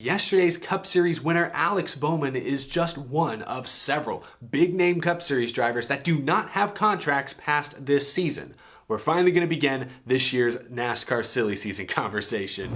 Yesterday's Cup Series winner Alex Bowman is just one of several big-name Cup Series drivers that do not have contracts past this season. We're finally going to begin this year's NASCAR silly season conversation.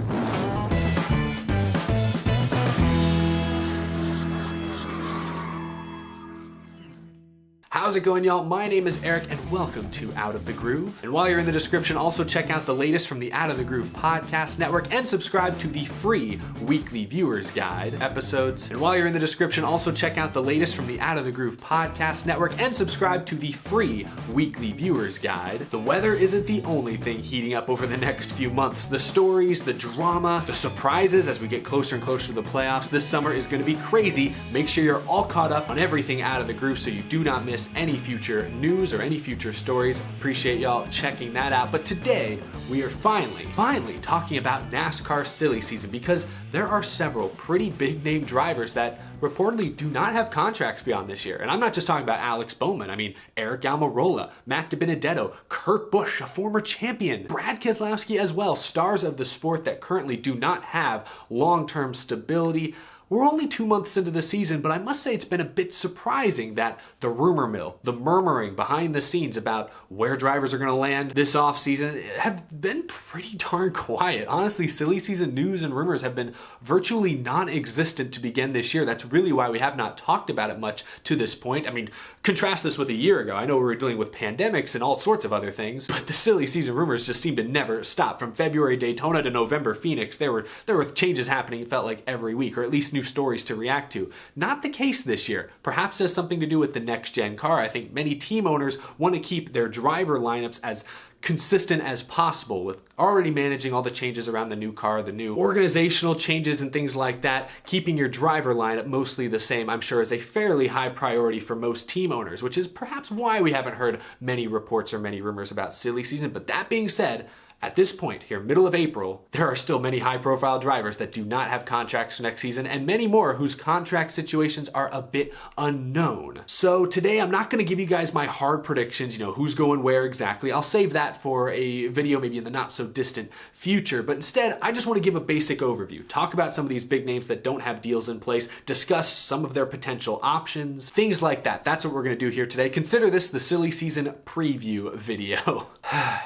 How's it going, y'all? My name is Eric and welcome to Out of the Groove. And while you're in the description, also check out the latest from the Out of the Groove podcast network and subscribe to the free weekly viewers guide episodes. And while you're in the description, also check out the latest from the Out of the Groove podcast network and subscribe to the free weekly viewers guide. The weather isn't the only thing heating up over the next few months. The stories, the drama, the surprises as we get closer and closer to the playoffs. This summer is going to be crazy. Make sure you're all caught up on everything Out of the Groove so you do not miss any future news or any future stories. Appreciate y'all checking that out. But today we are finally talking about NASCAR silly season because there are several pretty big name drivers that reportedly do not have contracts beyond this year. And I'm not just talking about Alex Bowman. I mean, Erik Amarola, Matt DiBenedetto, Kurt Busch, a former champion, Brad Keselowski as well, stars of the sport that currently do not have long-term stability. We're only 2 months into the season, but I must say it's been a bit surprising that the rumor mill, the murmuring behind the scenes about where drivers are going to land this offseason have been pretty darn quiet. Honestly, silly season news and rumors have been virtually non-existent to begin this year. That's really why we have not talked about it much to this point. I mean, contrast this with a year ago. I know we were dealing with pandemics and all sorts of other things, but the silly season rumors just seem to never stop. From February Daytona to November Phoenix, there were changes happening, it felt like every week, or at least new stories to react to. Not the case this year. Perhaps it has something to do with the next gen car. I think many team owners want to keep their driver lineups as consistent as possible with already managing all the changes around the new car, the new organizational changes and things like that. Keeping your driver lineup mostly the same, I'm sure, is a fairly high priority for most team owners, which is perhaps why we haven't heard many reports or many rumors about silly season. But that being said, at this point here, middle of April, there are still many high-profile drivers that do not have contracts next season and many more whose contract situations are a bit unknown. So today I'm not going to give you guys my hard predictions, who's going where exactly. I'll save that for a video maybe in the not-so-distant future, but instead I just want to give a basic overview, talk about some of these big names that don't have deals in place, discuss some of their potential options, things like that. That's what we're going to do here today. Consider this the silly season preview video.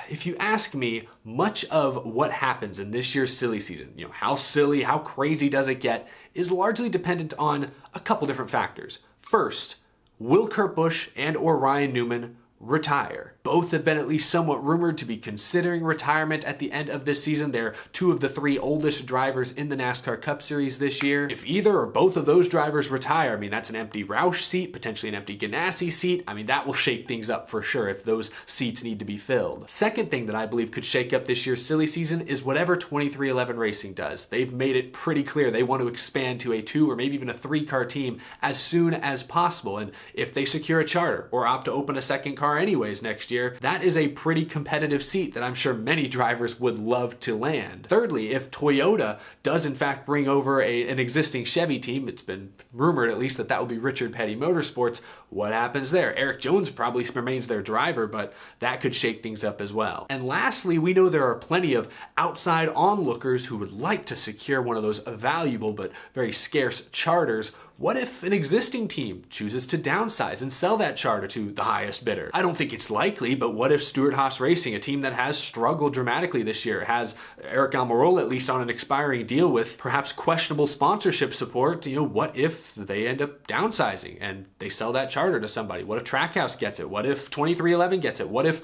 If you ask me, much of what happens in this year's silly season, how silly, how crazy does it get, is largely dependent on a couple different factors. First, will Kurt Busch and or Ryan Newman retire? Both have been at least somewhat rumored to be considering retirement at the end of this season. They're two of the three oldest drivers in the NASCAR Cup Series this year. If either or both of those drivers retire, I mean, that's an empty Roush seat, potentially an empty Ganassi seat. I mean, that will shake things up for sure if those seats need to be filled. Second thing that I believe could shake up this year's silly season is whatever 2311 Racing does. They've made it pretty clear they want to expand to a 2 or maybe even a 3-car team as soon as possible. And if they secure a charter or opt to open a second car anyways next year, that is a pretty competitive seat that I'm sure many drivers would love to land. Thirdly, if Toyota does in fact bring over an existing Chevy team, it's been rumored at least that will be Richard Petty Motorsports, what happens there? Eric Jones probably remains their driver, but that could shake things up as well. And lastly, we know there are plenty of outside onlookers who would like to secure one of those valuable but very scarce charters. What if an existing team chooses to downsize and sell that charter to the highest bidder? I don't think it's likely, but what if Stewart-Haas Racing, a team that has struggled dramatically this year, has Erik Amarola at least on an expiring deal with perhaps questionable sponsorship support? What if they end up downsizing and they sell that charter to somebody? What if Trackhouse gets it? What if 2311 gets it? What if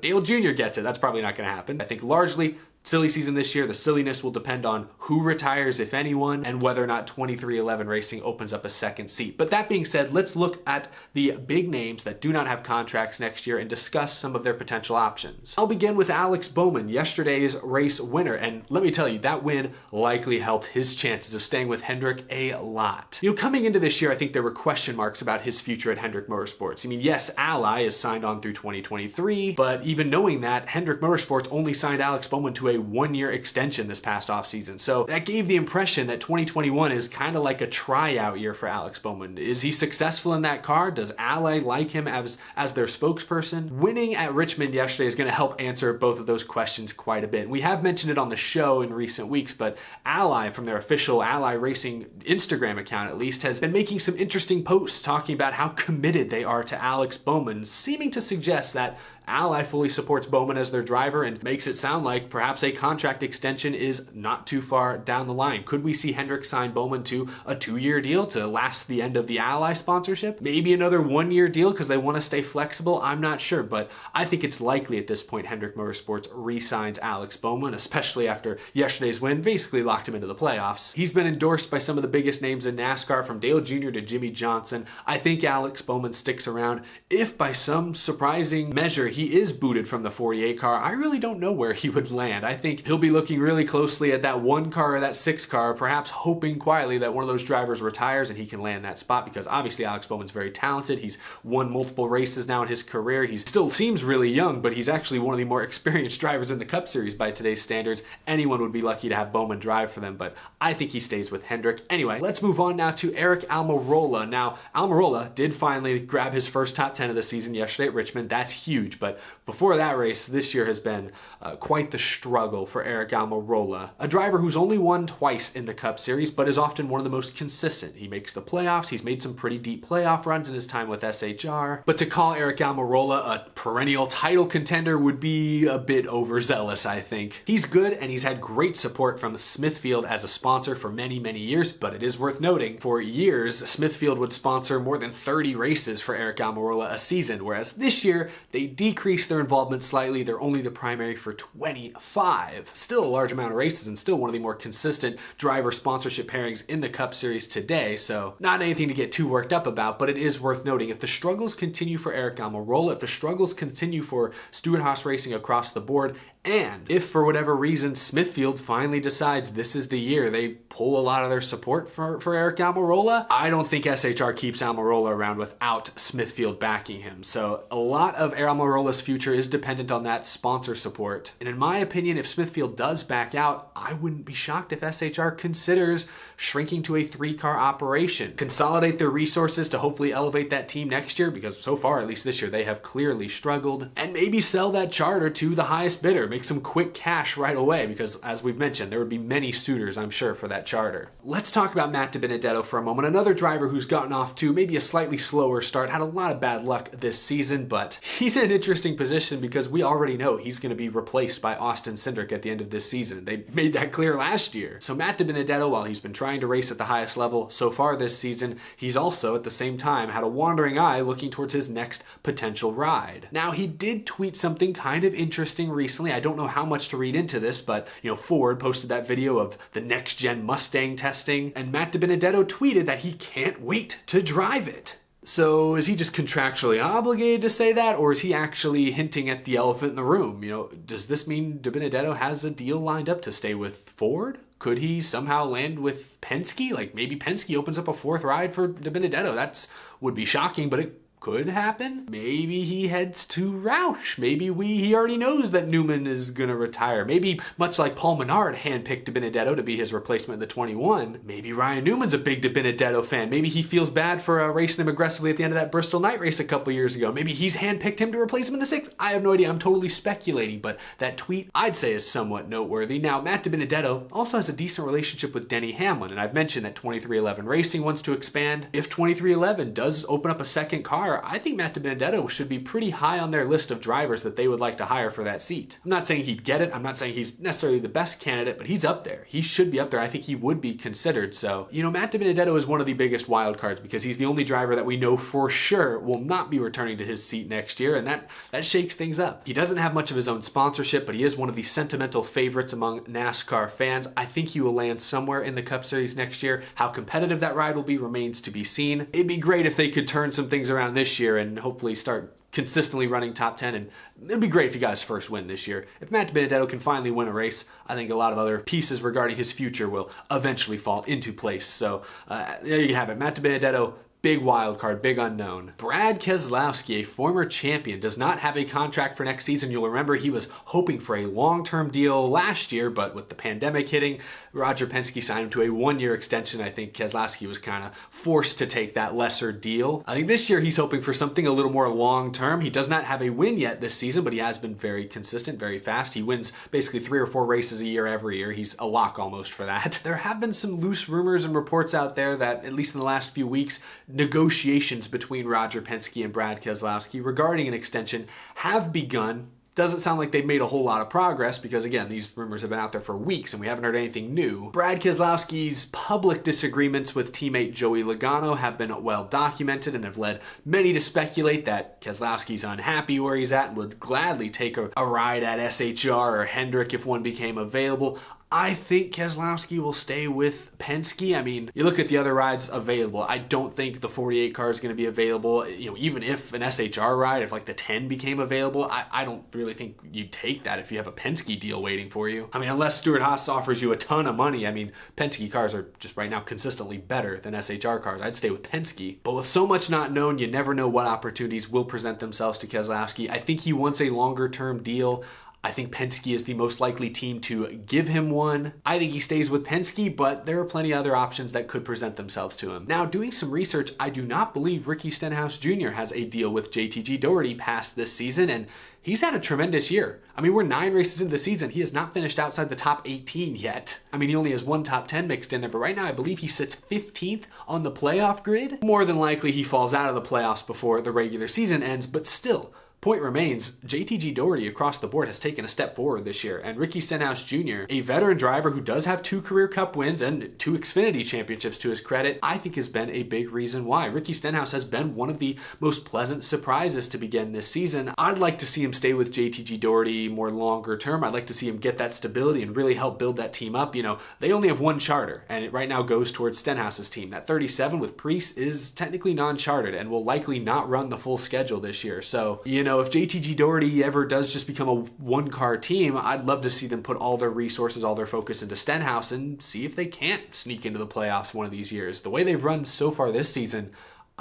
Dale Jr. gets it? That's probably not going to happen. I think largely silly season this year, the silliness will depend on who retires, if anyone, and whether or not 2311 Racing opens up a second seat. But that being said, let's look at the big names that do not have contracts next year and discuss some of their potential options. I'll begin with Alex Bowman, yesterday's race winner, and let me tell you, that win likely helped his chances of staying with Hendrick a lot. Coming into this year, I think there were question marks about his future at Hendrick Motorsports. I mean, yes, Ally is signed on through 2023, but even knowing that, Hendrick Motorsports only signed Alex Bowman to to a 1-year extension this past offseason. So that gave the impression that 2021 is kind of like a tryout year for Alex Bowman. Is he successful in that car? Does Ally like him as their spokesperson? Winning at Richmond yesterday is going to help answer both of those questions quite a bit. We have mentioned it on the show in recent weeks, but Ally, from their official Ally Racing Instagram account at least, has been making some interesting posts talking about how committed they are to Alex Bowman, seeming to suggest that Ally fully supports Bowman as their driver and makes it sound like perhaps a contract extension is not too far down the line. Could we see Hendrick sign Bowman to a 2-year deal to last the end of the Ally sponsorship? Maybe another 1-year deal because they want to stay flexible? I'm not sure, but I think it's likely at this point Hendrick Motorsports re-signs Alex Bowman, especially after yesterday's win basically locked him into the playoffs. He's been endorsed by some of the biggest names in NASCAR, from Dale Jr. to Jimmy Johnson. I think Alex Bowman sticks around. If by some surprising measure he is booted from the 48 car, I really don't know where he would land. I think he'll be looking really closely at that 1 car or that 6 car, perhaps hoping quietly that one of those drivers retires and he can land that spot, because obviously Alex Bowman's very talented. He's won multiple races now in his career. He still seems really young, but he's actually one of the more experienced drivers in the Cup Series by today's standards. Anyone would be lucky to have Bowman drive for them, but I think he stays with Hendrick. Anyway, let's move on now to Erik Amarola. Now, Amarola did finally grab his first top 10 of the season yesterday at Richmond. That's huge, but before that race, this year has been quite the struggle for Erik Amarola, a driver who's only won twice in the Cup Series, but is often one of the most consistent. He makes the playoffs. He's made some pretty deep playoff runs in his time with SHR, but to call Erik Amarola a perennial title contender would be a bit overzealous, I think. He's good, and he's had great support from Smithfield as a sponsor for many, many years, but it is worth noting, for years, Smithfield would sponsor more than 30 races for Erik Amarola a season, whereas this year, they decreased their involvement slightly. They're only the primary for 25. Still a large amount of races and still one of the more consistent driver sponsorship pairings in the Cup Series today, so not anything to get too worked up about, but it is worth noting. If the struggles continue for Erik Amarola, if the struggles continue for Stewart-Haas Racing across the board, and if for whatever reason Smithfield finally decides this is the year they pull a lot of their support for Erik Amarola, I don't think SHR keeps Amarola around without Smithfield backing him. So a lot of Amarola's future is dependent on that sponsor support. And in my opinion, if Smithfield does back out, I wouldn't be shocked if SHR considers shrinking to a 3-car operation. Consolidate their resources to hopefully elevate that team next year, because so far, at least this year, they have clearly struggled. And maybe sell that charter to the highest bidder. Make some quick cash right away, because as we've mentioned, there would be many suitors, I'm sure, for that charter. Let's talk about Matt DiBenedetto for a moment. Another driver who's gotten off to maybe a slightly slower start, had a lot of bad luck this season, but he's in an interesting position because we already know he's going to be replaced by Austin Cindric at the end of this season. They made that clear last year. So Matt DiBenedetto, while he's been trying to race at the highest level so far this season, he's also at the same time had a wandering eye looking towards his next potential ride. Now, he did tweet something kind of interesting recently. I don't know how much to read into this, but Ford posted that video of the next-gen Mustang testing, and Matt DiBenedetto tweeted that he can't wait to drive it. So is he just contractually obligated to say that, or is he actually hinting at the elephant in the room? Does this mean DiBenedetto has a deal lined up to stay with Ford? Could he somehow land with Penske? Like maybe Penske opens up a 4th ride for DiBenedetto. Would be shocking, but it could happen. Maybe he heads to Roush. Maybe he already knows that Newman is gonna retire. Maybe, much like Paul Menard handpicked DiBenedetto to be his replacement in the 21, maybe Ryan Newman's a big DiBenedetto fan. Maybe he feels bad for racing him aggressively at the end of that Bristol night race a couple years ago. Maybe he's handpicked him to replace him in the 6th. I have no idea. I'm totally speculating, but that tweet, I'd say, is somewhat noteworthy. Now, Matt DiBenedetto also has a decent relationship with Denny Hamlin, and I've mentioned that 2311 Racing wants to expand. If 2311 does open up a second car, I think Matt DiBenedetto should be pretty high on their list of drivers that they would like to hire for that seat. I'm not saying he'd get it. I'm not saying he's necessarily the best candidate, but he's up there. He should be up there. I think he would be considered. So, Matt DiBenedetto is one of the biggest wild cards because he's the only driver that we know for sure will not be returning to his seat next year, and that shakes things up. He doesn't have much of his own sponsorship, but he is one of the sentimental favorites among NASCAR fans. I think he will land somewhere in the Cup Series next year. How competitive that ride will be remains to be seen. It'd be great if they could turn some things around this year and hopefully start consistently running top 10, and it'd be great if he got his first win this year. If Matt DiBenedetto can finally win a race, I think a lot of other pieces regarding his future will eventually fall into place. So there you have it. Matt DiBenedetto, Big wild card, big unknown. Brad Keselowski, a former champion, does not have a contract for next season. You'll remember he was hoping for a long-term deal last year, but with the pandemic hitting, Roger Penske signed him to a one-year extension. I think Keselowski was kind of forced to take that lesser deal. I think this year he's hoping for something a little more long-term. He does not have a win yet this season, but he has been very consistent, very fast. He wins basically 3 or 4 races a year every year. He's a lock almost for that. There have been some loose rumors and reports out there that, at least in the last few weeks, negotiations between Roger Penske and Brad Keselowski regarding an extension have begun. Doesn't sound like they've made a whole lot of progress because, again, these rumors have been out there for weeks and we haven't heard anything new. Brad Keselowski's public disagreements with teammate Joey Logano have been well documented and have led many to speculate that Keselowski's unhappy where he's at and would gladly take a ride at SHR or Hendrick if one became available. I think Keselowski will stay with Penske. I mean, you look at the other rides available. I don't think the 48 car is going to be available. Even if an SHR ride, if like the 10 became available, I don't really think you'd take that if you have a Penske deal waiting for you. I mean, unless Stewart-Haas offers you a ton of money. I mean, Penske cars are just right now consistently better than SHR cars. I'd stay with Penske. But with so much not known, you never know what opportunities will present themselves to Keselowski. I think he wants a longer term deal. I think Penske is the most likely team to give him one. I think he stays with Penske, but there are plenty of other options that could present themselves to him. Now, doing some research, I do not believe Ricky Stenhouse Jr. has a deal with JTG Doherty past this season, and he's had a tremendous year. I mean, we're 9 races into the season. He has not finished outside the top 18 yet. I mean, he only has 1 top 10 mixed in there, but right now I believe he sits 15th on the playoff grid. More than likely, he falls out of the playoffs before the regular season ends, but still, point remains, JTG Doherty across the board has taken a step forward this year, and Ricky Stenhouse Jr., a veteran driver who does have 2 career cup wins and 2 Xfinity championships to his credit, I think has been a big reason why. Ricky Stenhouse has been one of the most pleasant surprises to begin this season. I'd like to see him stay with JTG Doherty more longer term. I'd like to see him get that stability and really help build that team up. They only have 1 charter, and it right now goes towards Stenhouse's team. That 37 with Preece is technically non-chartered and will likely not run the full schedule this year. So, if JTG Doherty ever does just become a 1-car team, I'd love to see them put all their resources, all their focus into Stenhouse and see if they can't sneak into the playoffs one of these years. The way they've run so far this season,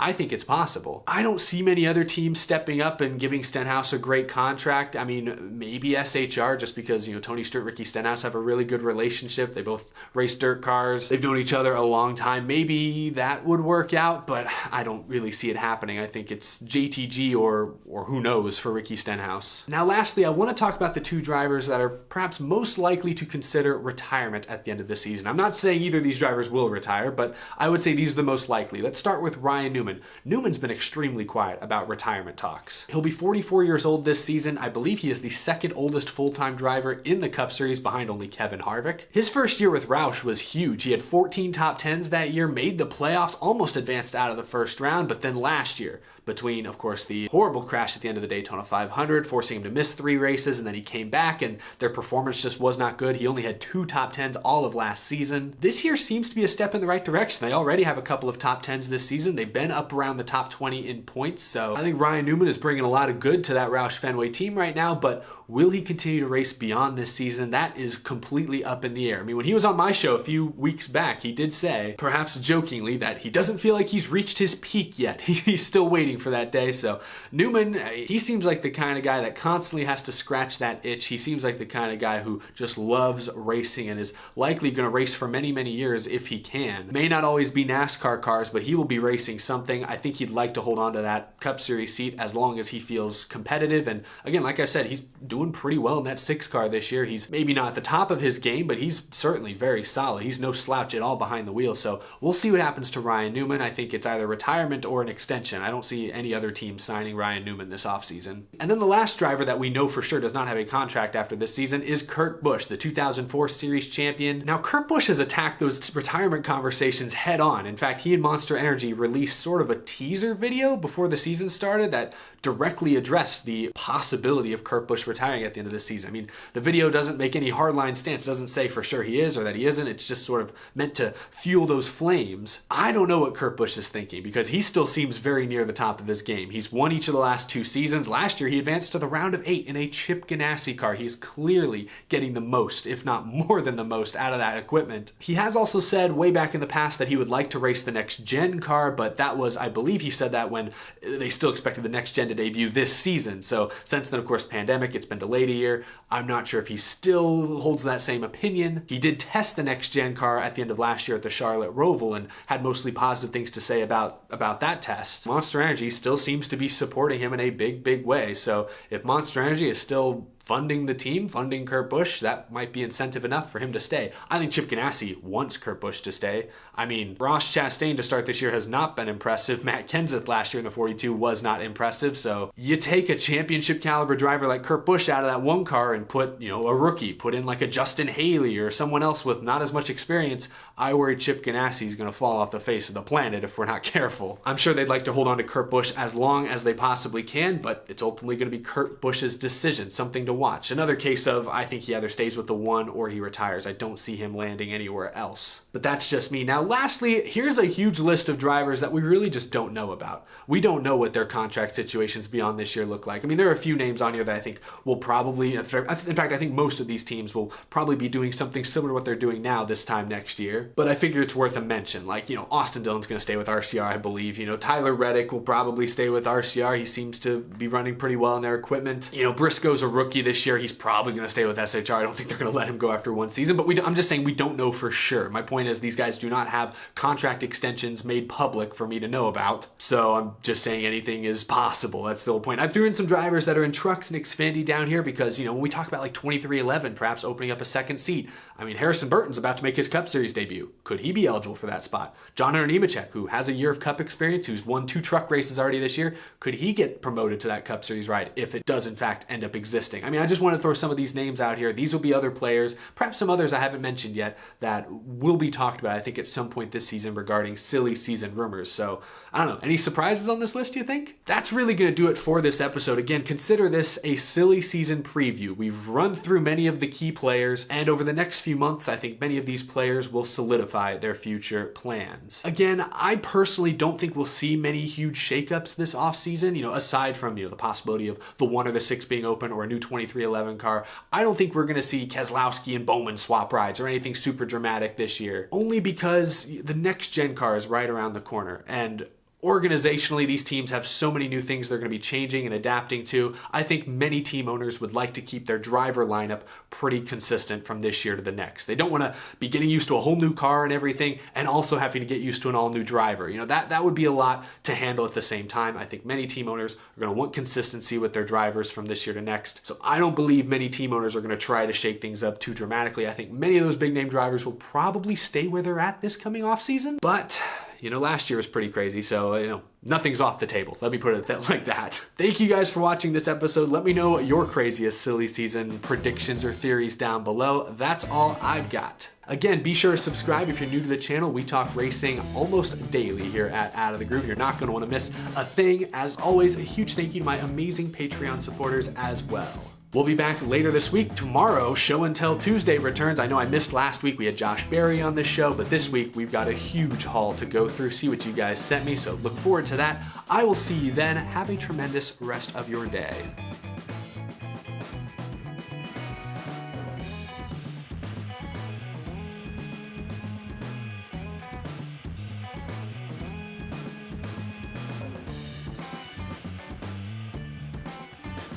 I think it's possible. I don't see many other teams stepping up and giving Stenhouse a great contract. I mean, maybe SHR, just because, Tony Stewart, Ricky Stenhouse have a really good relationship. They both race dirt cars. They've known each other a long time. Maybe that would work out, but I don't really see it happening. I think it's JTG or who knows for Ricky Stenhouse. Now, lastly, I want to talk about the 2 drivers that are perhaps most likely to consider retirement at the end of the season. I'm not saying either of these drivers will retire, but I would say these are the most likely. Let's start with Ryan Newman. Newman's been extremely quiet about retirement talks. He'll be 44 years old this season. I believe he is the 2nd oldest full-time driver in the Cup Series behind only Kevin Harvick. His first year with Roush was huge. He had 14 top 10s that year, made the playoffs, almost advanced out of the first round, but then last year, between, of course, the horrible crash at the end of the Daytona 500, forcing him to miss 3 races, and then he came back and their performance just was not good. He only had 2 top 10s all of last season. This year seems to be a step in the right direction. They already have a couple of top 10s this season. They've been up around the top 20 in points, so I think Ryan Newman is bringing a lot of good to that Roush Fenway team right now, but will he continue to race beyond this season? That is completely up in the air. I mean, when he was on my show a few weeks back, he did say, perhaps jokingly, that he doesn't feel like he's reached his peak yet. He's still waiting for that day. So Newman, he seems like the kind of guy that constantly has to scratch that itch. He seems like the kind of guy who just loves racing and is likely going to race for many, many years if he can. May not always be NASCAR cars, but he will be racing something. I think he'd like to hold on to that Cup Series seat as long as he feels competitive. And again, like I said, he's doing pretty well in that 6 car this year. He's maybe not at the top of his game, but he's certainly very solid. He's no slouch at all behind the wheel. So we'll see what happens to Ryan Newman. I think it's either retirement or an extension. I don't see any other team signing Ryan Newman this offseason. And then the last driver that we know for sure does not have a contract after this season is Kurt Busch, the 2004 Series champion. Now, Kurt Busch has attacked those retirement conversations head on. In fact, he and Monster Energy released sort of a teaser video before the season started that directly addressed the possibility of Kurt Busch retiring at the end of the season. I mean, the video doesn't make any hardline stance. It doesn't say for sure he is or that he isn't. It's just sort of meant to fuel those flames. I don't know what Kurt Busch is thinking because he still seems very near the top of his game. He's won each of the last 2 seasons. Last year, he advanced to the round of 8 in a Chip Ganassi car. He is clearly getting the most, if not more than the most, out of that equipment. He has also said way back in the past that he would like to race the next gen car, but that that was, I believe he said that when they still expected the next gen to debut this season. So since then, of course, pandemic, it's been delayed a year. I'm not sure if he still holds that same opinion. He did test the next gen car at the end of last year at the Charlotte Roval and had mostly positive things to say about that test. Monster Energy still seems to be supporting him in a big way. So if Monster Energy is still funding the team, funding Kurt Busch, that might be incentive enough for him to stay. I think Chip Ganassi wants Kurt Busch to stay. I mean, Ross Chastain to start this year has not been impressive. Matt Kenseth last year in the 42 was not impressive. So you take a championship caliber driver like Kurt Busch out of that one car and put, a rookie, put in like a Justin Haley or someone else with not as much experience. I worry Chip Ganassi is going to fall off the face of the planet if we're not careful. I'm sure they'd like to hold on to Kurt Busch as long as they possibly can, but it's ultimately going to be Kurt Busch's decision, something to watch. Another case of, I think he either stays with the one or he retires. I don't see him landing anywhere else. But that's just me. Now, lastly, here's a huge list of drivers that we really just don't know about. We don't know what their contract situations beyond this year look like. I mean, there are a few names on here that I think will probably, in fact, I think most of these teams will probably be doing something similar to what they're doing now this time next year. But I figure it's worth a mention. Like, Austin Dillon's going to stay with RCR, I believe. Tyler Reddick will probably stay with RCR. He seems to be running pretty well in their equipment. Briscoe's a rookie this year. He's probably going to stay with SHR. I don't think they're going to let him go after one season, but I'm just saying we don't know for sure. My point is these guys do not have contract extensions made public for me to know about, so I'm just saying anything is possible. That's the whole point. I threw in some drivers that are in trucks and Xfinity down here because, when we talk about like 2311 perhaps opening up a second seat, I mean, Harrison Burton's about to make his Cup Series debut. Could he be eligible for that spot? John Hunter Nemechek, who has a year of Cup experience, who's won 2 truck races already this year, could he get promoted to that Cup Series ride if it does in fact end up existing? I mean, I just want to throw some of these names out here. These will be other players, perhaps some others I haven't mentioned yet that will be talked about, I think, at some point this season regarding silly season rumors. So, I don't know. Any surprises on this list, do you think? That's really going to do it for this episode. Again, consider this a silly season preview. We've run through many of the key players, and over the next few months, I think many of these players will solidify their future plans. Again, I personally don't think we'll see many huge shakeups this offseason, aside from, the possibility of the 1 or the 6 being open or a new 2311 car. I don't think we're going to see Keselowski and Bowman swap rides or anything super dramatic this year, only because the next gen car is right around the corner, and organizationally, these teams have so many new things they're going to be changing and adapting to. I think many team owners would like to keep their driver lineup pretty consistent from this year to the next. They don't want to be getting used to a whole new car and everything and also having to get used to an all-new driver. That would be a lot to handle at the same time. I think many team owners are going to want consistency with their drivers from this year to next. So I don't believe many team owners are going to try to shake things up too dramatically. I think many of those big name drivers will probably stay where they're at this coming off season, but last year was pretty crazy, so, nothing's off the table. Let me put it like that. Thank you guys for watching this episode. Let me know your craziest silly season predictions or theories down below. That's all I've got. Again, be sure to subscribe if you're new to the channel. We talk racing almost daily here at Out of the Groove. You're not going to want to miss a thing. As always, a huge thank you to my amazing Patreon supporters as well. We'll be back later this week. Tomorrow, Show and Tell Tuesday returns. I know I missed last week. We had Josh Berry on the show, but this week we've got a huge haul to go through, see what you guys sent me, so look forward to that. I will see you then. Have a tremendous rest of your day.